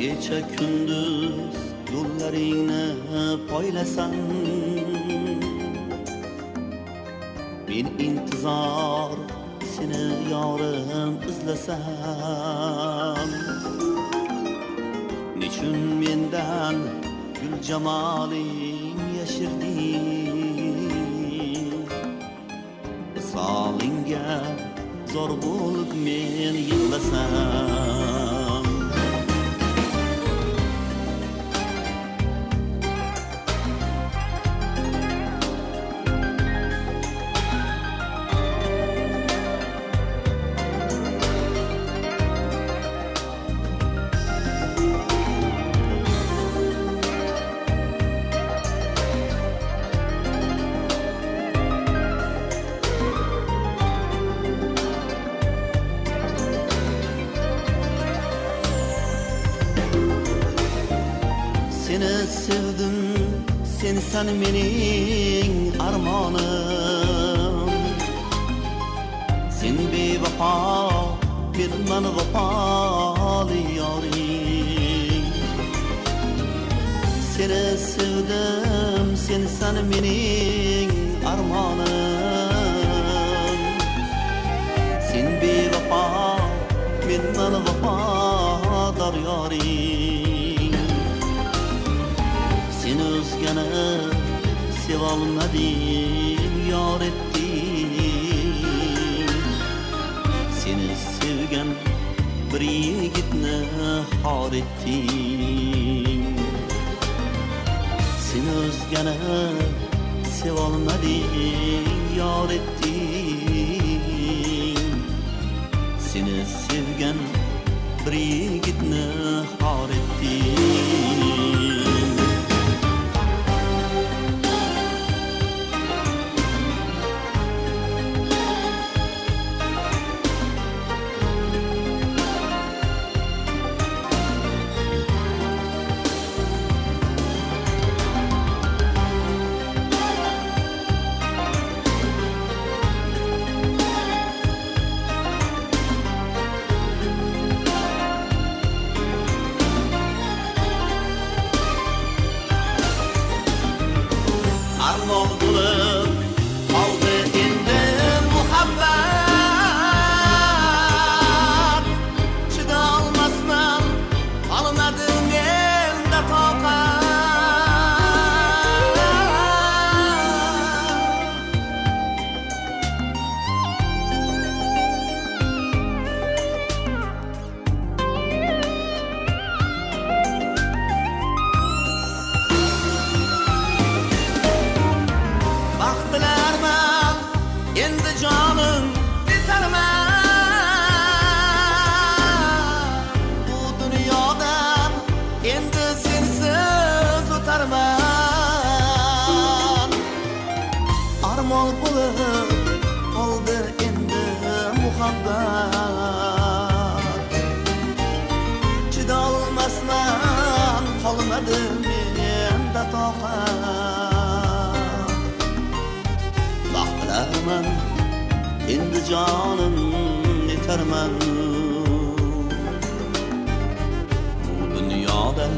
Kecha kunduz yo'llaringni poylasam, men intizor seni yorim izlasam, nechun mendan gul jamoling yashirding? Visolingga zor bo'lib men yig'lasam, seni sevdim, sensan mening armonim. Sen bevafo, men vafoli yoring. Seni sevdim, sensan mening armonim. Sen bevafo, men vafodor yoring. Seni o'zgani sevolmadim, yor etding. Seni sevgan bir yigitni xor etding. Seni o'zgani sevolmadim, yor etding. Seni sevgan bir yigitni xor etding. Armon bo'lib qoldi endi muhabbat, chidolmasman qolmadi menda toqat. Baxtlarman endi jonim bitarman, bu dunyodan endi sensiz o'tarman. Armon bo'lib qoldi endi muhabbat, chidolmasman qolmadi menda toqat. Baxtlarman endi jonim yetarman, bu dunyodan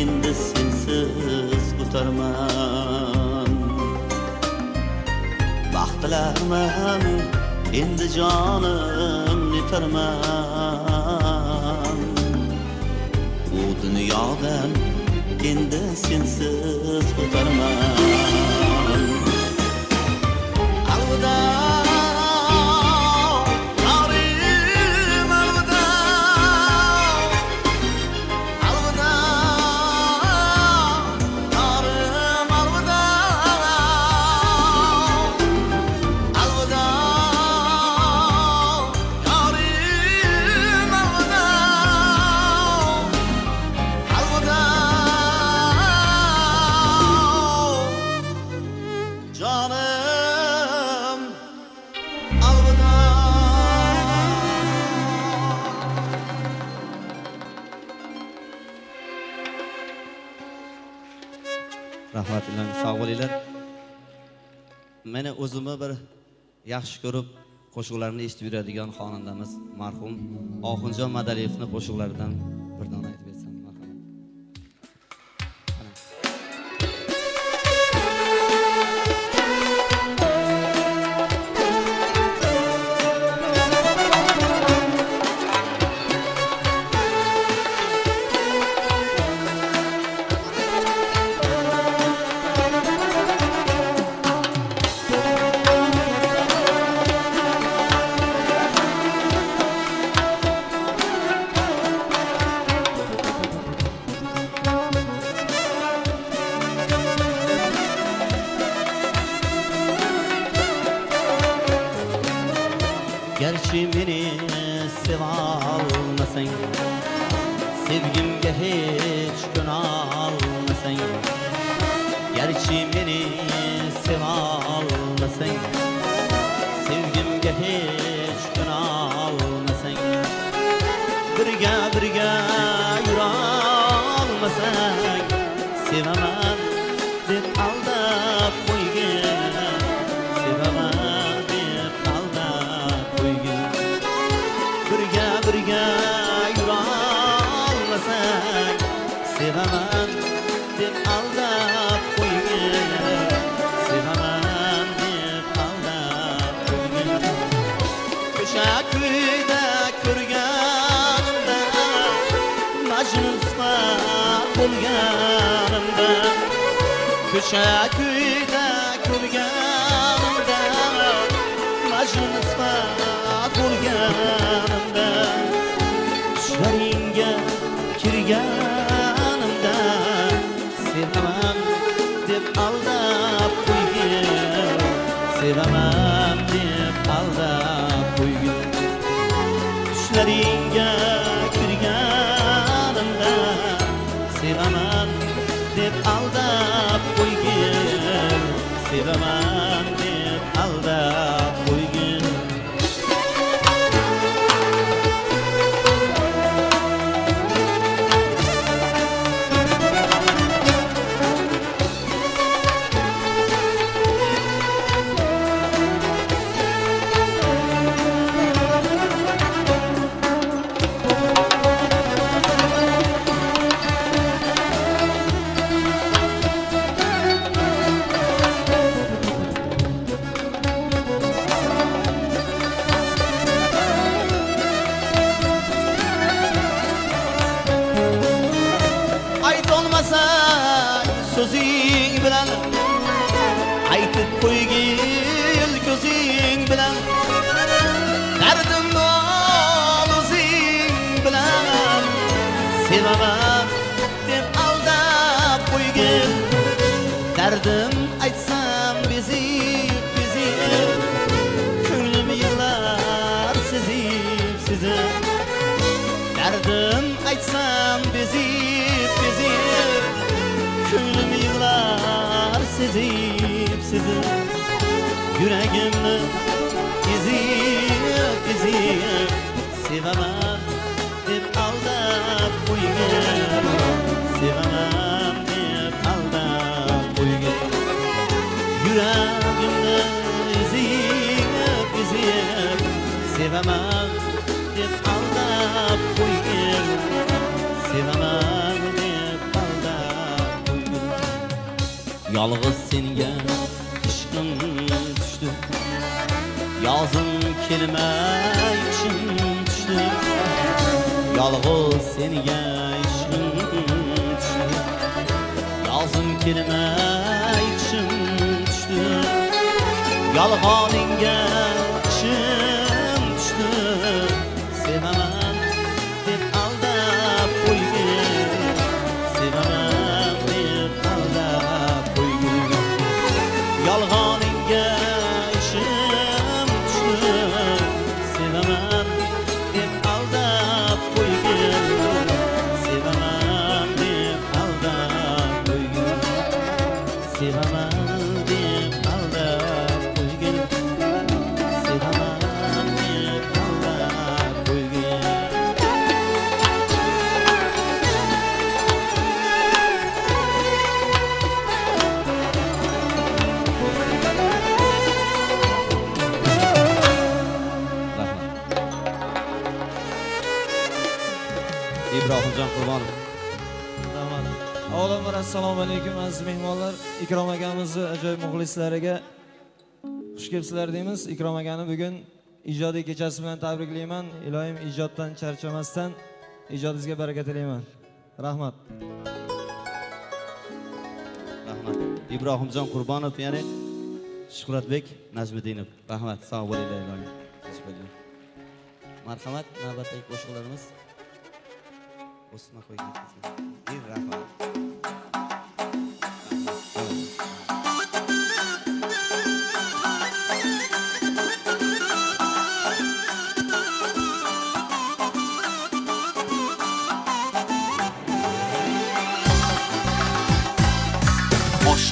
endi sensiz o'tarman. Baxtlarman endi jonim yetarman, bu dunyodan endi sensiz o'tarman. Alvida yorim, alvida, alvida yorim, alvida, alvida yorim, alvida, alvida jonim, alvida. Rahmatullah, sog' bo'linglar. Meni o'zimni bir yaxshi ko'rib qo'shiqlarini eshitib yuradigan xonandamiz marhum Oxunjon Madaliyevning qo'shiqlaridan bir dona aytib betsam. Gerçi meni sevalmasang, sevgimga hech ko'nalmasang, gerçi meni sevalmasang, sevgimga hech ko'nalmasang, birga yurolmasang, sevaman deb aldab qo'ygin, sevaman deb aldab qo'ygin, birga yurolmasang, sevaman deb aldab qo'ygin, sevaman deb aldab qo'ygin. Ko'sha kuyda ko'rganimda, Majnun sifat bo'lganimda, ko'sha kuyda ko'rganimda, Majnun sifat bo'lganimda, tushlaringga kirganimda, sevaman deb aldab qo'ygin, sevaman deb aldab qo'ygin. Tushlaringga kirganimda, sevaman deb aldab qo'ygin, sevaman deb aldab qo'ygin. So'zing bilan aytib qo'ygil ko'zing bilan, dardimni o'zing bilan, sevaman deb aldab qo'ygil. Dardim aytsam bezib, ko'nglim yig'lar sezib. Dardim aytsam bezib, ko'nglim yig'lar sezib, yuragimni ezib, sevaman deb aldab qo'ygin, sevaman deb aldab qo'ygin. Yuragimni ezib, sevaman deb aldab qo'ygin, sevaman deb aldab qo'ygin. Yolg'iz senga ishqim tushdi, yozim kelmay ishim tushdi. Yolg'iz senga ishqim tushdi, yozim kelmay ishim tushdi. Yolg'oningga ishim tushdi, sevaman deb aldab qo'ygin, sevaman deb aldab qo'ygin. Yolg'oningga ishim tushdi, sevaman deb aldab qo'ygin, sevaman deb aldab qo'ygin, sevaman deb aldab qo'ygin, sevaman deb aldab qo'ygin. Ibrohimjon Qurbonov. Avvalambor assalomu alaykum aziz mehmonlar. Ikrom akamizni ajoyib muxlislariga xush kelibsizlar deymiz. Ikrom akani bugun ijodiy kechasi bilan tabriklayman. Iloyim ijoddan charchamasdan ijodingizga baraka tilayman. Rahmat. Rahmat. Ibrohimjon Qurbonov, ya'ni Shuhratbek Najmiddinov. Rahmat. Sog' bo'linglar iloyim. Marhamat, navbatdagi qo'shiqlarimiz o'sma qo'ygan. Rahmat.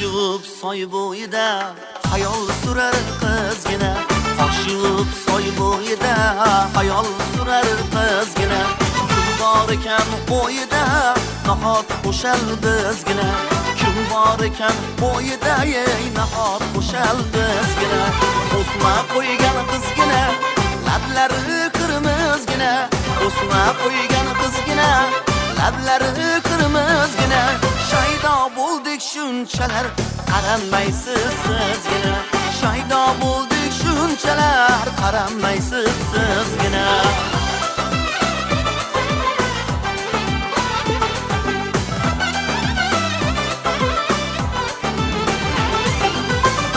yuvib soy bo'yida xayol surar qizgina. Tosh yuvib soy bo'yida xayol surar qizgina. Kim bor ekan bo'yida nahot o'shal bizgina. Kim bor ekan bo'yida nahot o'shal bizgina. O'sma qo'ygan qizgina, lablari qirmizgina. O'sma qo'ygan qizgina, lablari qirmizgina. Shaydo bo'ldik shunchalar, qaramaysiz sizgina. Shaydo bo'ldik shunchalar, qaramaysiz sizgina.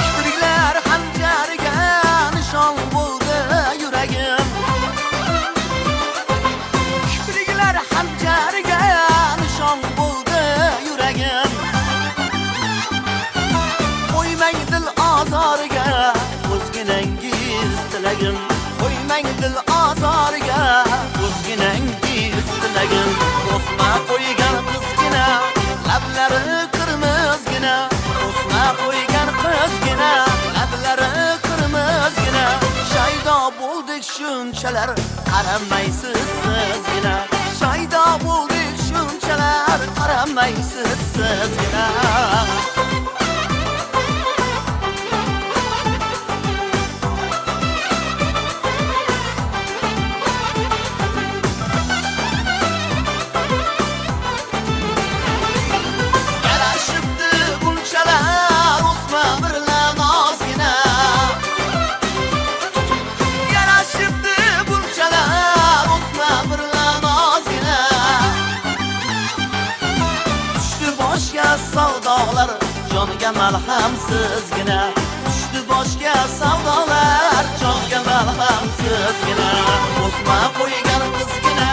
Kipriklar hanjariga nishon bo'ldi yuragim. Kipriklar hanjariga nishon bo'ldi yuragim. Qo'ymang dil azoriga o'zginangiz tilagim. Qo'ymang dil azoriga o'zginangiz tilagim. O'sma qo'ygan qizgina, lablari qirmizgina. O'sma qo'ygan qizgina, lablari qirmizgina. Shaydo bo'ldik shunchalar, qaramaysiz sizgina. Shaydo bo'ldik shunchalar, qaramaysiz sizgina. Yarashibdi bunchalar o'sma birla nozgina. Yarashibdi bunchalar o'sma birla nozgina. Tushdi boshga savdolar, jonga malham sizgina. Tushdi boshga savdolar, jonga malham sizgina. O'sma qo'ygan qizgina,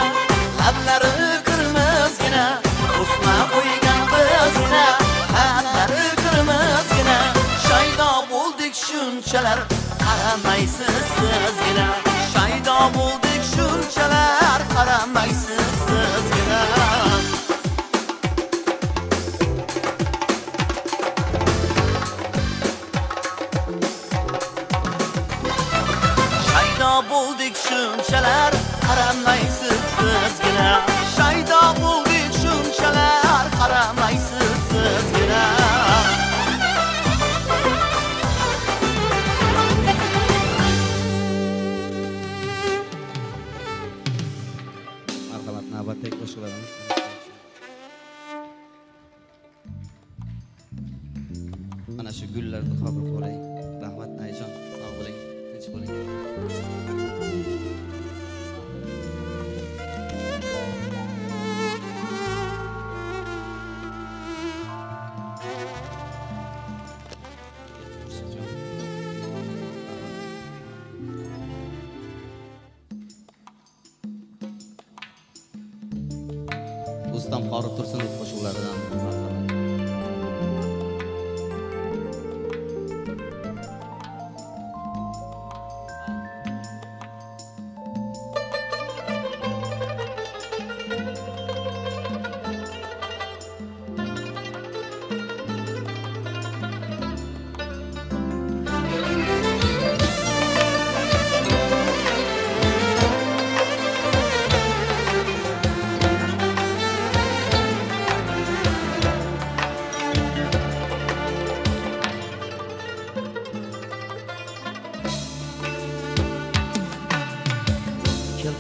lablari qirmizgina. O'sma qo'ygan qizgina, lablari qirmizgina. Shaydo bo'ldik shunchalar, qaramaysiz sizgina. Shaydo bo'ldik shunchalar, qaramaysiz sizgina. Shaydo bo'ldik shunchalar, qaramaysiz sizgina. Shaydo bo'ldik shunchalar, qaramaysiz sizgina. Marhamat, navbatdagi qo'shiqlarimiz. Mana shu gullarni qabul qiling. Rahmat Nayijon, sog' bo'ling, tinch bo'ling. Ustam Qorib Tursunov qo'shiqlaridan marhamat.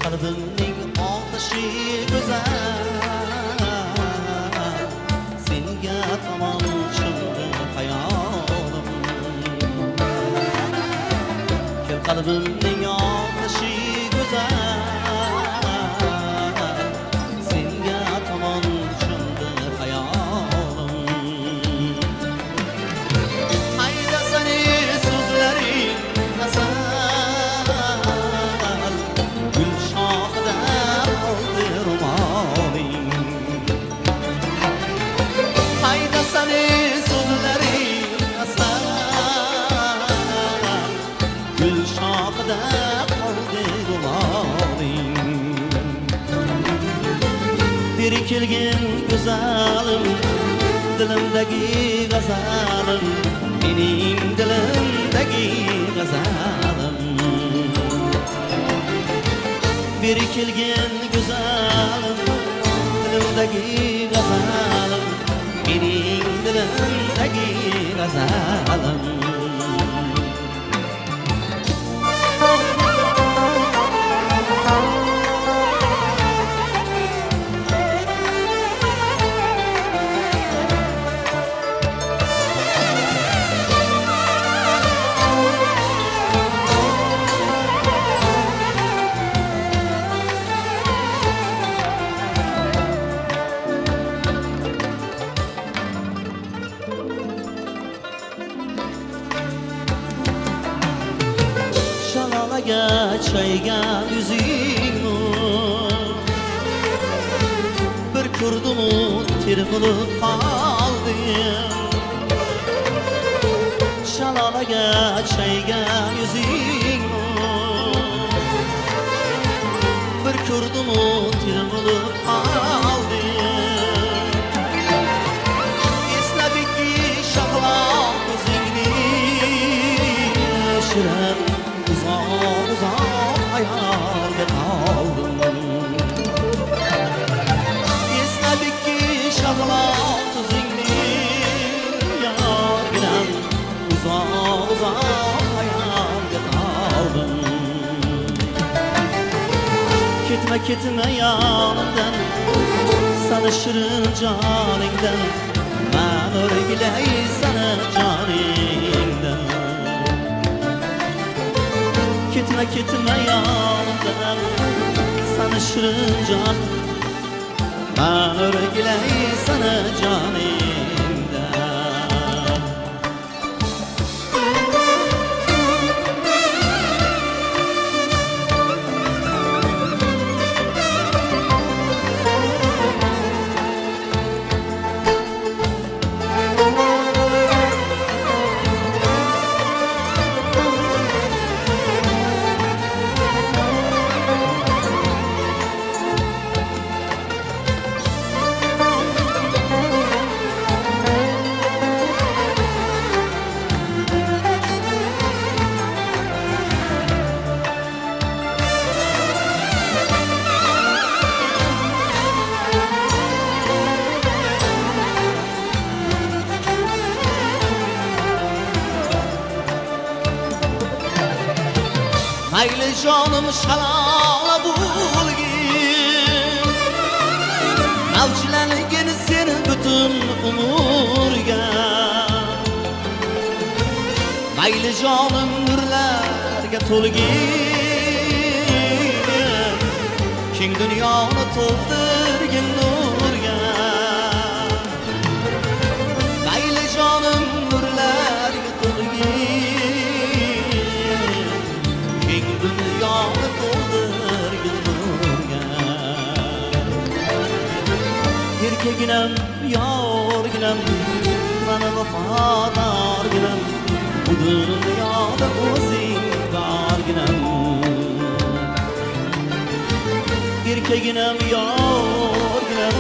Qalbimning otashi go'zal, senga tomon cho'ndi hayolim. Kel qalbimning otashi go'zal, senga tomon cho'ndi hayolim. Hayda seni so'zlaring asal, beri kelgin güzelim, dilimdagi g'azalim, mening dilimdagi g'azalim. Beri kelgan go'zalim, dilimdagi g'azalim, mening dilimdagi g'azalim. Çaygan yüzüğünü bir kurdum tirgılıp kaldım. Şalalaga çaygan yüzüğünü bir kurdum tirgılıp kaldım. Esnabik ki şaklak yüzüğünü şirin uzak hayalde kaldım. Esnabik ki şaklak yüzüğünü yar bilen uzak hayalde kaldım. Ketme yanımdan, sana şirin caningdan, ben örgüley sana caningdan. Ketme yanımdan, sana şirin can, ben örgüley sana caningdan. Mayli canım şalala bulgin, mavjlanigin sen bütün umurga. Mayli canım nurlarga to'lgin, keng dunyoni to'ldirgin nurga. Mayli canım nurlarga to'lgin, dünyamı doldurgin nurga. Erkeginem, yorginem, bana vafadarginem, bu dünyada o'zing borginem. Erkeginem, yorginem,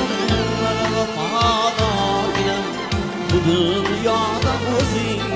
bana vafadarginem, bu dünyada o'zing